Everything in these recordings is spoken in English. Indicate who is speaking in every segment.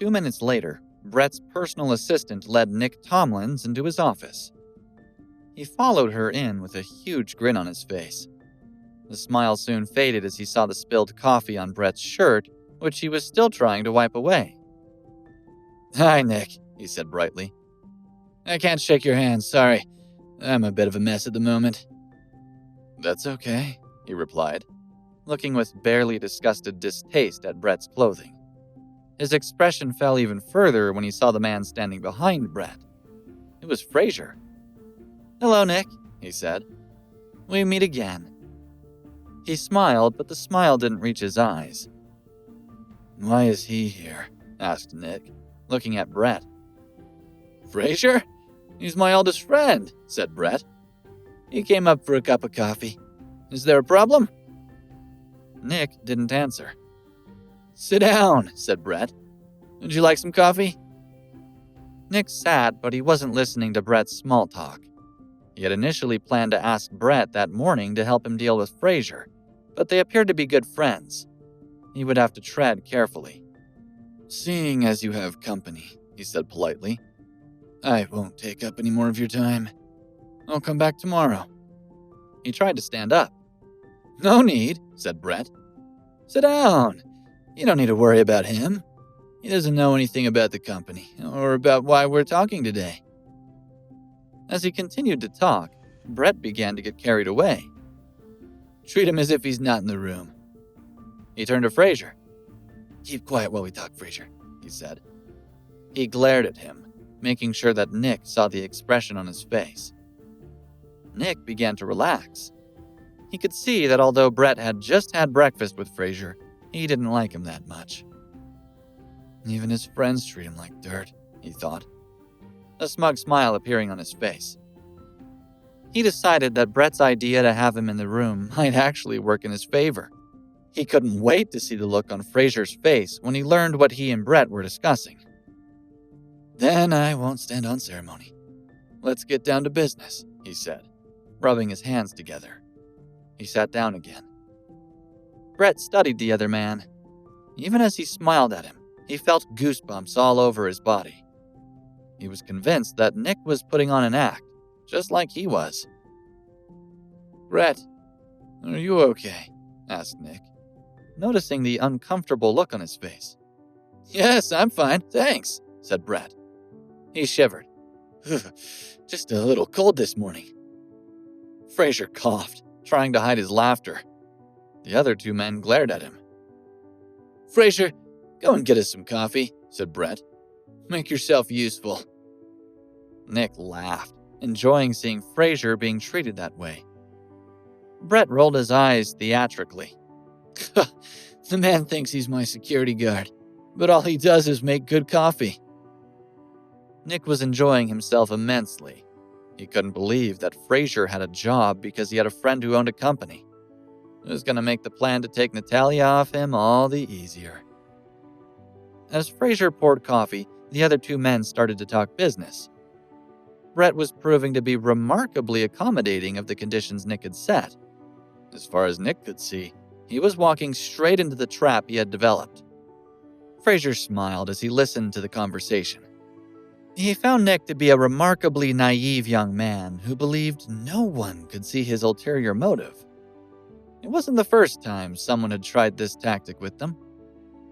Speaker 1: 2 minutes later, Brett's personal assistant led Nick Tomlins into his office. He followed her in with a huge grin on his face. The smile soon faded as he saw the spilled coffee on Brett's shirt, which he was still trying to wipe away. "Hi, Nick," he said brightly. "I can't shake your hand, sorry. I'm a bit of a mess at the moment." "That's okay," he replied, looking with barely disgusted distaste at Brett's clothing. His expression fell even further when he saw the man standing behind Brett. It was Frazer. "Hello, Nick," he said. "We meet again." He smiled, but the smile didn't reach his eyes. "Why is he here?" asked Nick, looking at Brett. "Frazer? He's my oldest friend," said Brett. "He came up for a cup of coffee. Is there a problem?" Nick didn't answer. "Sit down," said Brett. "Would you like some coffee?" Nick sat, but he wasn't listening to Brett's small talk. He had initially planned to ask Brett that morning to help him deal with Frazer, but they appeared to be good friends. He would have to tread carefully. "Seeing as you have company," he said politely, "I won't take up any more of your time. I'll come back tomorrow." He tried to stand up. "No need," said Brett. "Sit down. You don't need to worry about him. He doesn't know anything about the company, or about why we're talking today." As he continued to talk, Brett began to get carried away. "Treat him as if he's not in the room." He turned to Frazer. "Keep quiet while we talk, Frazer," he said. He glared at him, making sure that Nick saw the expression on his face. Nick began to relax. He could see that although Brett had just had breakfast with Frazer, he didn't like him that much. Even his friends treat him like dirt, he thought, a smug smile appearing on his face. He decided that Brett's idea to have him in the room might actually work in his favor. He couldn't wait to see the look on Frazer's face when he learned what he and Brett were discussing. "Then I won't stand on ceremony. Let's get down to business," he said, rubbing his hands together. He sat down again. Brett studied the other man. Even as he smiled at him, he felt goosebumps all over his body. He was convinced that Nick was putting on an act, just like he was. "Brett, are you okay?" asked Nick, noticing the uncomfortable look on his face. "Yes, I'm fine, thanks," said Brett. He shivered. "Just a little cold this morning." Frazer coughed, trying to hide his laughter. The other two men glared at him. "Frazer, go and get us some coffee," said Brett. "Make yourself useful." Nick laughed, enjoying seeing Frazer being treated that way. Brett rolled his eyes theatrically. "The man thinks he's my security guard, but all he does is make good coffee." Nick was enjoying himself immensely. He couldn't believe that Frazer had a job because he had a friend who owned a company. It was going to make the plan to take Natalia off him all the easier. As Frazer poured coffee, the other two men started to talk business. Brett was proving to be remarkably accommodating of the conditions Nick had set. As far as Nick could see, he was walking straight into the trap he had developed. Frazer smiled as he listened to the conversation. He found Nick to be a remarkably naive young man who believed no one could see his ulterior motive. It wasn't the first time someone had tried this tactic with them.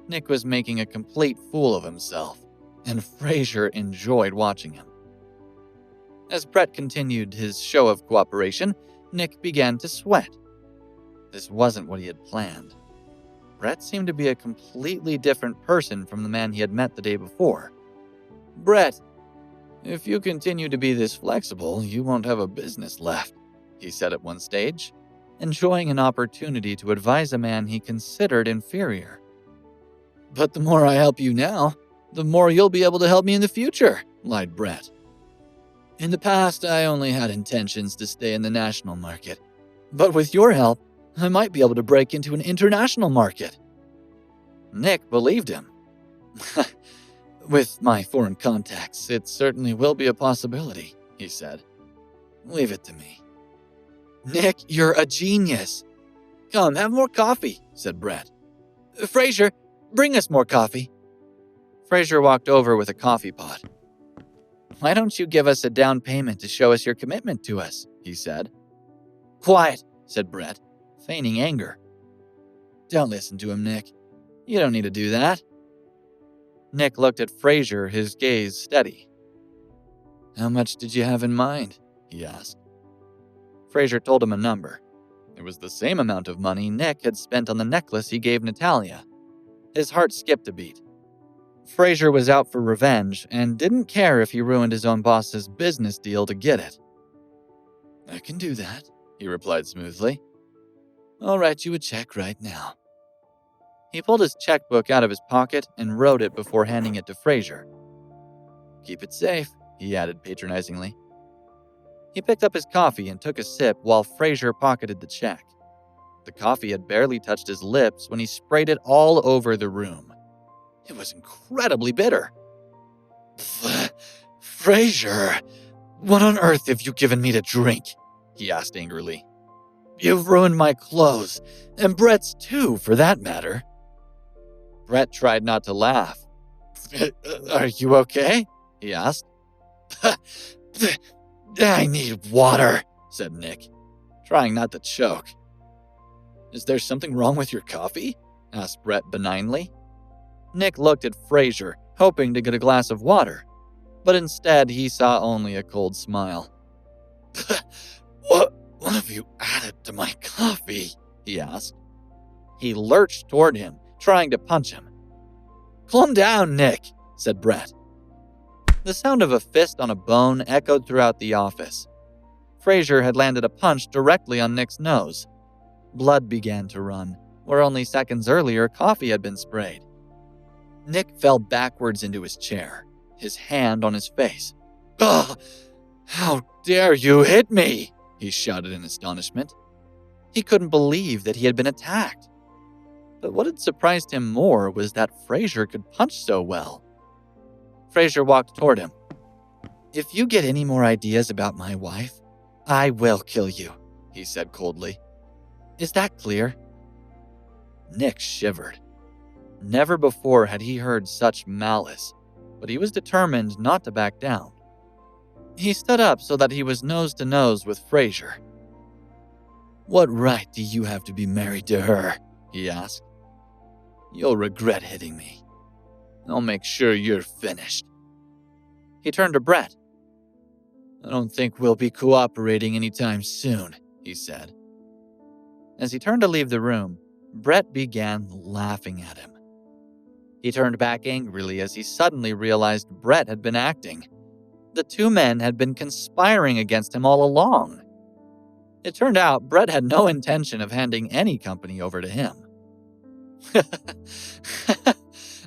Speaker 1: Nick was making a complete fool of himself, and Frazer enjoyed watching him. As Brett continued his show of cooperation, Nick began to sweat. This wasn't what he had planned. Brett seemed to be a completely different person from the man he had met the day before. "Brett, if you continue to be this flexible, you won't have a business left," he said at one stage, enjoying an opportunity to advise a man he considered inferior. "But the more I help you now, the more you'll be able to help me in the future," lied Brett. "In the past, I only had intentions to stay in the national market. But with your help, I might be able to break into an international market." Nick believed him. "With my foreign contacts, it certainly will be a possibility," he said. "Leave it to me." "Nick, you're a genius." "Come, have more coffee," said Brett. "Frazer, bring us more coffee." Frazer walked over with a coffee pot. "Why don't you give us a down payment to show us your commitment to us?" he said. "Quiet," said Brett, feigning anger. "Don't listen to him, Nick. You don't need to do that." Nick looked at Frazer, his gaze steady. "How much did you have in mind?" he asked. Frazer told him a number. It was the same amount of money Nick had spent on the necklace he gave Natalia. His heart skipped a beat. Frazer was out for revenge and didn't care if he ruined his own boss's business deal to get it. "I can do that," he replied smoothly. "I'll write you a check right now." He pulled his checkbook out of his pocket and wrote it before handing it to Frazer. "Keep it safe," he added patronizingly. He picked up his coffee and took a sip while Frazer pocketed the check. The coffee had barely touched his lips when he sprayed it all over the room. It was incredibly bitter. "Frazer, what on earth have you given me to drink?" he asked angrily. "You've ruined my clothes, and Brett's too, for that matter." Brett tried not to laugh. "Are you okay?" he asked. "I need water," said Nick, trying not to choke. "Is there something wrong with your coffee?" asked Brett benignly. Nick looked at Frazer, hoping to get a glass of water, but instead he saw only a cold smile. What have you added to my coffee?" he asked. He lurched toward him, trying to punch him. "Calm down, Nick," said Brett. The sound of a fist on a bone echoed throughout the office. Frazer had landed a punch directly on Nick's nose. Blood began to run, where only seconds earlier coffee had been sprayed. Nick fell backwards into his chair, his hand on his face. "Ugh! How dare you hit me!" he shouted in astonishment. He couldn't believe that he had been attacked. But what had surprised him more was that Frazer could punch so well. Frazer walked toward him. "If you get any more ideas about my wife, I will kill you," he said coldly. "Is that clear?" Nick shivered. Never before had he heard such malice, but he was determined not to back down. He stood up so that he was nose to nose with Frazer. "What right do you have to be married to her?" he asked. "You'll regret hitting me. I'll make sure you're finished." He turned to Brett. "I don't think we'll be cooperating anytime soon," he said. As he turned to leave the room, Brett began laughing at him. He turned back angrily as he suddenly realized Brett had been acting. The two men had been conspiring against him all along. It turned out Brett had no intention of handing any company over to him.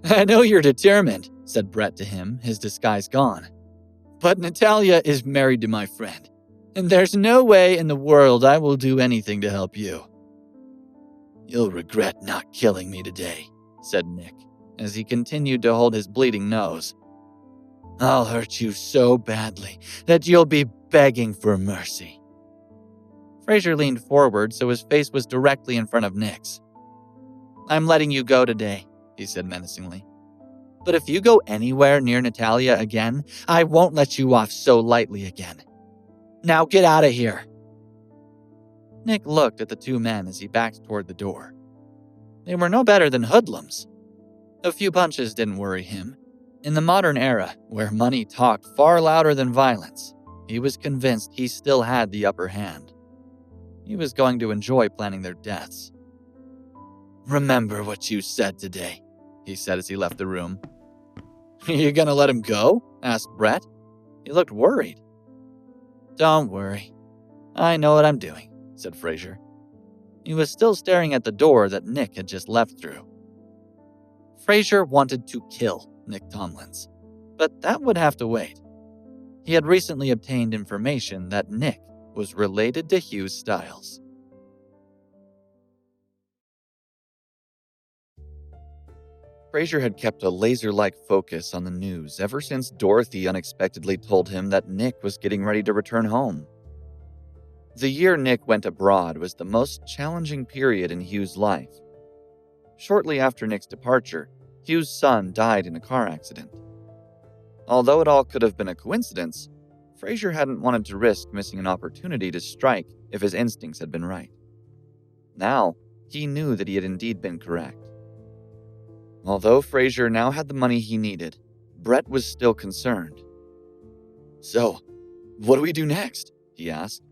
Speaker 1: "I know you're determined," said Brett to him, his disguise gone. "But Natalia is married to my friend, and there's no way in the world I will do anything to help you." "You'll regret not killing me today," said Nick, as he continued to hold his bleeding nose. "I'll hurt you so badly that you'll be begging for mercy." Frazer leaned forward so his face was directly in front of Nick's. "I'm letting you go today," he said menacingly. "But if you go anywhere near Natalia again, I won't let you off so lightly again. Now get out of here." Nick looked at the two men as he backed toward the door. They were no better than hoodlums. A few punches didn't worry him. In the modern era, where money talked far louder than violence, he was convinced he still had the upper hand. He was going to enjoy planning their deaths. "Remember what you said today," he said as he left the room. "You gonna let him go?" asked Brett. He looked worried. "Don't worry. I know what I'm doing," said Frazer. He was still staring at the door that Nick had just left through. Frazer wanted to kill Nick Tomlins, but that would have to wait. He had recently obtained information that Nick was related to Hugh Styles. Frazer had kept a laser-like focus on the news ever since Dorothy unexpectedly told him that Nick was getting ready to return home. The year Nick went abroad was the most challenging period in Hugh's life. Shortly after Nick's departure, Hugh's son died in a car accident. Although it all could have been a coincidence, Frazer hadn't wanted to risk missing an opportunity to strike if his instincts had been right. Now, he knew that he had indeed been correct. Although Frazer now had the money he needed, Brett was still concerned. "So, what do we do next?" he asked.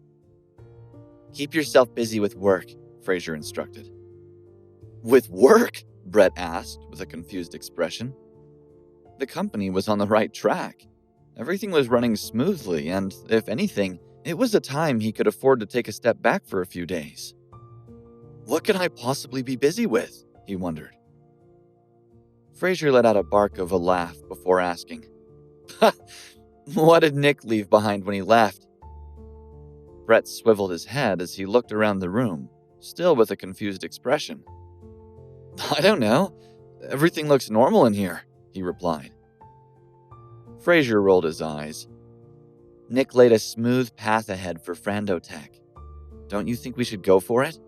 Speaker 1: "Keep yourself busy with work," Frazer instructed. "With work?" Brett asked with a confused expression. The company was on the right track. Everything was running smoothly, and, if anything, it was a time he could afford to take a step back for a few days. "What could I possibly be busy with?" he wondered. Frazer let out a bark of a laugh before asking, "What did Nick leave behind when he left?" Brett swiveled his head as he looked around the room, still with a confused expression. "I don't know. Everything looks normal in here," he replied. Frazer rolled his eyes. "Nick laid a smooth path ahead for Frandotech. Don't you think we should go for it?"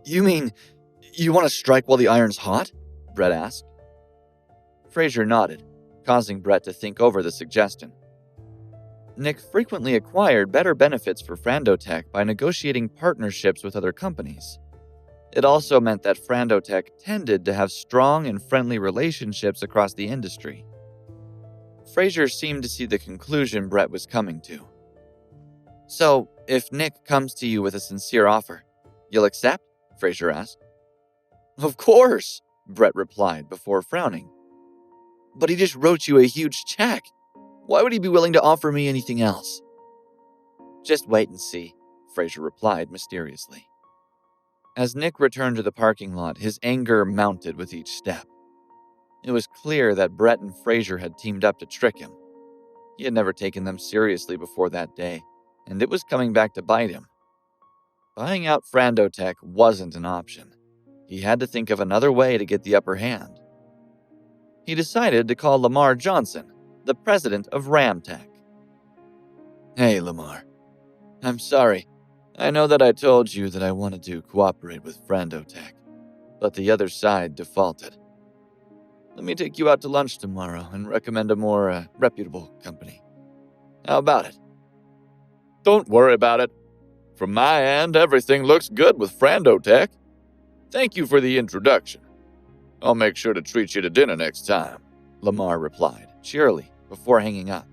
Speaker 1: "You mean, you want to strike while the iron's hot?" Brett asked. Frazer nodded, causing Brett to think over the suggestion. Nick frequently acquired better benefits for Frandotech by negotiating partnerships with other companies. It also meant that Frandotech tended to have strong and friendly relationships across the industry. Frazer seemed to see the conclusion Brett was coming to. "So, if Nick comes to you with a sincere offer, you'll accept?" Frazer asked. "Of course," Brett replied before frowning. "But he just wrote you a huge check. Why would he be willing to offer me anything else?" "Just wait and see," Frazer replied mysteriously. As Nick returned to the parking lot, his anger mounted with each step. It was clear that Brett and Frazer had teamed up to trick him. He had never taken them seriously before that day, and it was coming back to bite him. Buying out Frandotech wasn't an option. He had to think of another way to get the upper hand. He decided to call Lamar Johnson, the president of Ramtech. "Hey, Lamar. I'm sorry. I know that I told you that I wanted to cooperate with Frandotech, but the other side defaulted. Let me take you out to lunch tomorrow and recommend a more reputable company. How about it?" "Don't worry about it. From my end, everything looks good with Frandotech. Thank you for the introduction. I'll make sure to treat you to dinner next time," Lamar replied, cheerily, before hanging up.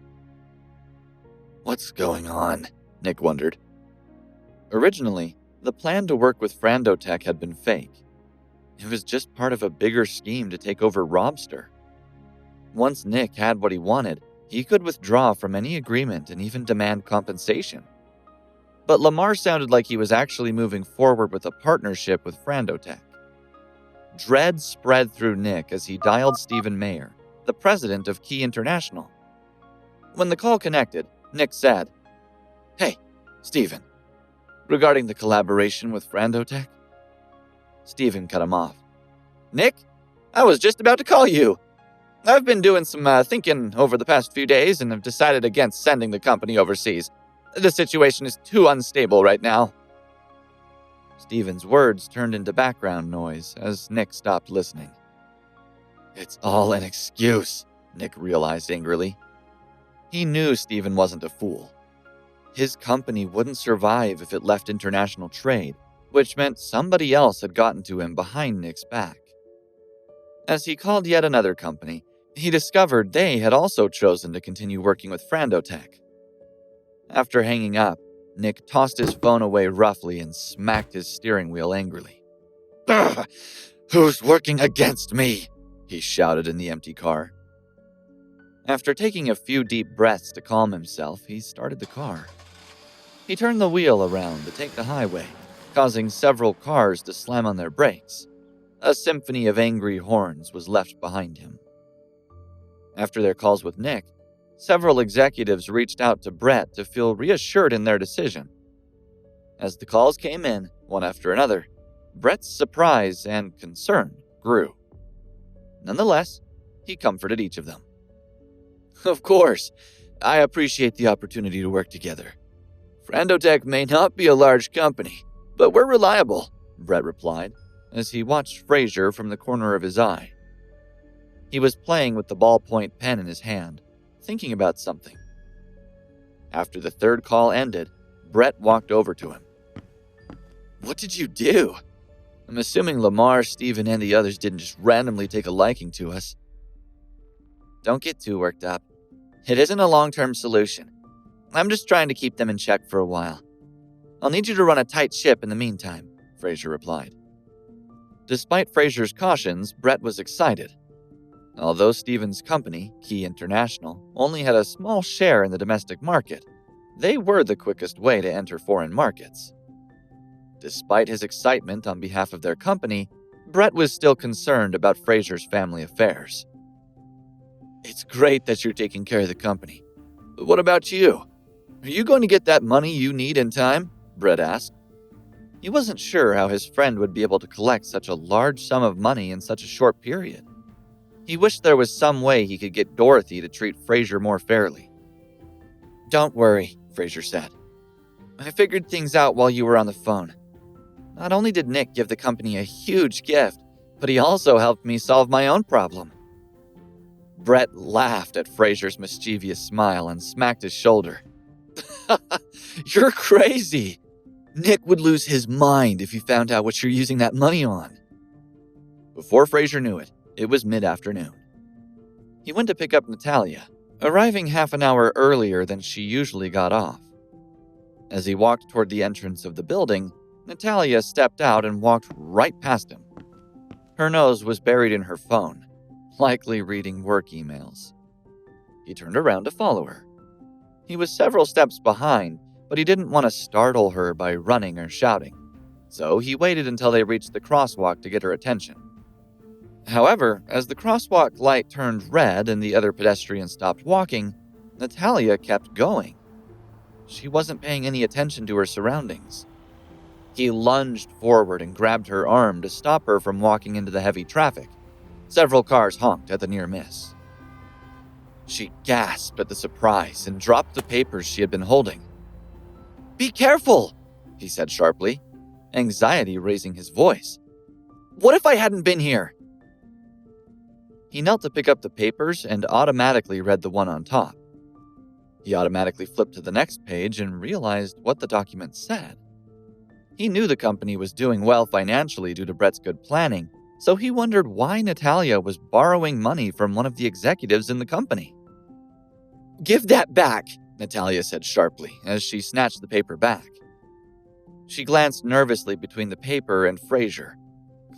Speaker 1: "What's going on?" Nick wondered. Originally, the plan to work with Frandotech had been fake. It was just part of a bigger scheme to take over Robster. Once Nick had what he wanted, he could withdraw from any agreement and even demand compensation. But Lamar sounded like he was actually moving forward with a partnership with Frandotech. Dread spread through Nick as he dialed Stephen Mayer, the president of Key International. When the call connected, Nick said, "Hey, Stephen, regarding the collaboration with Frandotech?" Stephen cut him off. "Nick, I was just about to call you. I've been doing some thinking over the past few days and have decided against sending the company overseas. The situation is too unstable right now." Stephen's words turned into background noise as Nick stopped listening. "It's all an excuse," Nick realized angrily. He knew Stephen wasn't a fool. His company wouldn't survive if it left international trade, which meant somebody else had gotten to him behind Nick's back. As he called yet another company, he discovered they had also chosen to continue working with Frandotech. After hanging up, Nick tossed his phone away roughly and smacked his steering wheel angrily. "Ugh! Who's working against me?" he shouted in the empty car. After taking a few deep breaths to calm himself, he started the car. He turned the wheel around to take the highway, causing several cars to slam on their brakes. A symphony of angry horns was left behind him. After their calls with Nick, several executives reached out to Brett to feel reassured in their decision. As the calls came in, one after another, Brett's surprise and concern grew. Nonetheless, he comforted each of them. "Of course, I appreciate the opportunity to work together. Frandotech may not be a large company, but we're reliable," Brett replied, as he watched Frazer from the corner of his eye. He was playing with the ballpoint pen in his hand, thinking about something. After the third call ended, Brett walked over to him. "What did you do? I'm assuming Lamar, Steven, and the others didn't just randomly take a liking to us." "Don't get too worked up. It isn't a long-term solution. I'm just trying to keep them in check for a while. I'll need you to run a tight ship in the meantime," Frazer replied. Despite Frazer's cautions, Brett was excited. Although Steven's company, Key International, only had a small share in the domestic market, they were the quickest way to enter foreign markets. Despite his excitement on behalf of their company, Brett was still concerned about Frazer's family affairs. "It's great that you're taking care of the company. But what about you? Are you going to get that money you need in time?" Brett asked. He wasn't sure how his friend would be able to collect such a large sum of money in such a short period. He wished there was some way he could get Dorothy to treat Frazer more fairly. "Don't worry," Frazer said. "I figured things out while you were on the phone. Not only did Nick give the company a huge gift, but he also helped me solve my own problem." Brett laughed at Frazer's mischievous smile and smacked his shoulder. "You're crazy. Nick would lose his mind if he found out what you're using that money on." Before Frazer knew it, it was mid-afternoon. He went to pick up Natalia, arriving half an hour earlier than she usually got off. As he walked toward the entrance of the building, Natalia stepped out and walked right past him. Her nose was buried in her phone, likely reading work emails. He turned around to follow her. He was several steps behind, but he didn't want to startle her by running or shouting, so he waited until they reached the crosswalk to get her attention. However, as the crosswalk light turned red and the other pedestrians stopped walking, Natalia kept going. She wasn't paying any attention to her surroundings. He lunged forward and grabbed her arm to stop her from walking into the heavy traffic. Several cars honked at the near miss. She gasped at the surprise and dropped the papers she had been holding. "Be careful," he said sharply, anxiety raising his voice. "What if I hadn't been here?" He knelt to pick up the papers and automatically read the one on top. He automatically flipped to the next page and realized what the document said. He knew the company was doing well financially due to Brett's good planning, so he wondered why Natalia was borrowing money from one of the executives in the company. "Give that back," Natalia said sharply as she snatched the paper back. She glanced nervously between the paper and Frazer,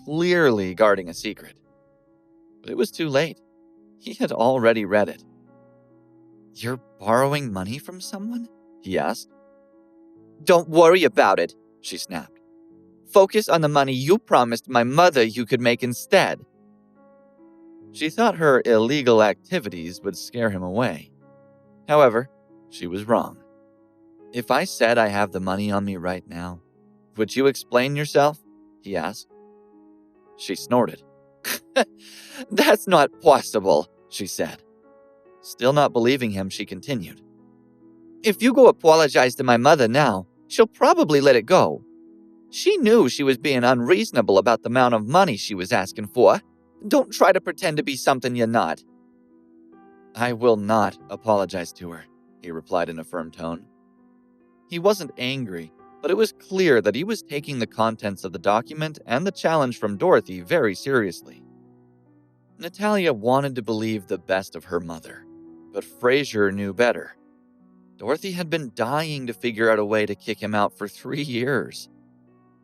Speaker 1: clearly guarding a secret. But it was too late. He had already read it. "You're borrowing money from someone?" he asked. "Don't worry about it," she snapped. "Focus on the money you promised my mother you could make instead." She thought her illegal activities would scare him away. However, she was wrong. "If I said I have the money on me right now, would you explain yourself?" he asked. She snorted. "That's not possible," she said. Still not believing him, she continued. "If you go apologize to my mother now, she'll probably let it go. She knew she was being unreasonable about the amount of money she was asking for. Don't try to pretend to be something you're not." "I will not apologize to her," he replied in a firm tone. He wasn't angry, but it was clear that he was taking the contents of the document and the challenge from Dorothy very seriously. Natalia wanted to believe the best of her mother, but Frazer knew better. Dorothy had been dying to figure out a way to kick him out for 3 years.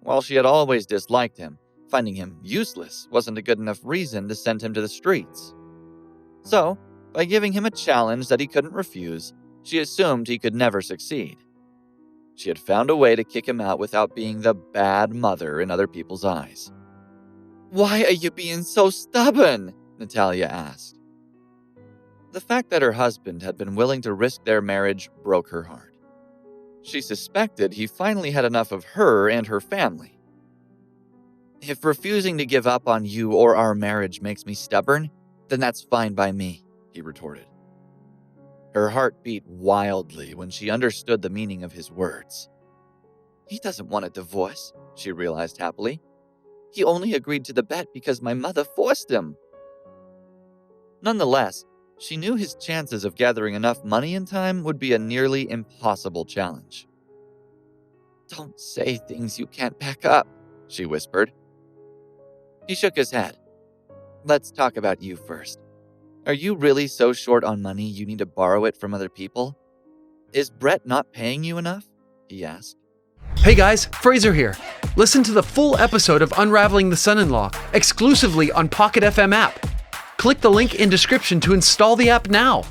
Speaker 1: While she had always disliked him, finding him useless wasn't a good enough reason to send him to the streets. So, by giving him a challenge that he couldn't refuse, she assumed he could never succeed. She had found a way to kick him out without being the bad mother in other people's eyes. "Why are you being so stubborn?" Natalia asked. The fact that her husband had been willing to risk their marriage broke her heart. She suspected he finally had enough of her and her family. "If refusing to give up on you or our marriage makes me stubborn, then that's fine by me," he retorted. Her heart beat wildly when she understood the meaning of his words. He doesn't want a divorce, she realized happily. He only agreed to the bet because my mother forced him. Nonetheless, she knew his chances of gathering enough money in time would be a nearly impossible challenge. "Don't say things you can't back up," she whispered. He shook his head. "Let's talk about you first. Are you really so short on money you need to borrow it from other people? Is Brett not paying you enough?" he asked.
Speaker 2: Hey guys, Frazer here. Listen to the full episode of Unraveling the Son-In-Law exclusively on Pocket FM app. Click the link in description to install the app now.